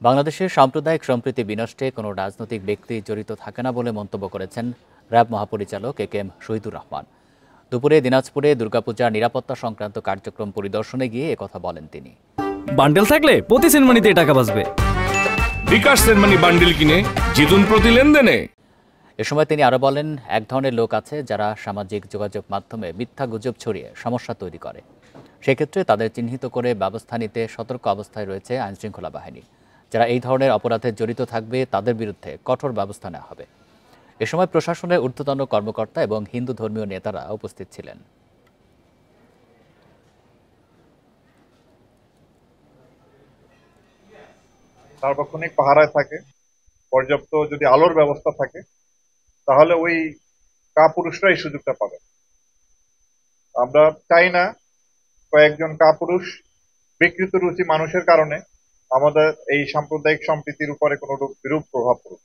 বাংলাদেশের সাম্প্রদায়িক সম্প্রীতি বিনষ্টে কোনো রাজনৈতিক ব্যক্তি জড়িত থাকে না বলে মন্তব্য করেছেন র্যাব মহাপরিচালক এ.কে.এম. শহীদুর রহমান। দুপুরে দিনাজপুরে দুর্গাপূজার নিরাপত্তা সংক্রান্ত কার্যক্রম পরিদর্শনে গিয়ে একথা বলেন তিনি। বান্ডেল থাকলে প্রতি সেনমানিতে টাকা বাঁচবে। বিকাশ সেনমানি বান্ডেল কিনে জিতুন প্রতি লেনদেনে। এ সময় তিনি আরও বলেন, এক ধরনের লোক আছে যারা সামাজিক যোগাযোগ মাধ্যমে মিথ্যা গুজব ছড়িয়ে সমস্যা তৈরি করে। সেক্ষেত্রে তাদের চিহ্নিত করে ব্যবস্থা নিতে সতর্ক অবস্থায় রয়েছে আইনশৃঙ্খলা বাহিনী। যারা এই ধরনের অপরাধে জড়িত থাকবে তাদের বিরুদ্ধে কঠোর ব্যবস্থা নেওয়া হবে। এ সময় প্রশাসনের ঊর্ধ্বতন কর্মকর্তা এবং হিন্দু ধর্মীয় নেতারা উপস্থিত ছিলেন। সার্বক্ষণিক পাহারায় থাকে, পর্যাপ্ত যদি আলোর ব্যবস্থা থাকে তাহলে ওই কাপুরুষরাই সুযোগটা পাবে। আমরা চাই না কয়েকজন কাপুরুষ বিকৃত রুচি মানুষের কারণে আমাদের এই সাম্প্রদায়িক সম্প্রীতির উপরে কোনো বিরূপ প্রভাব পড়ুক।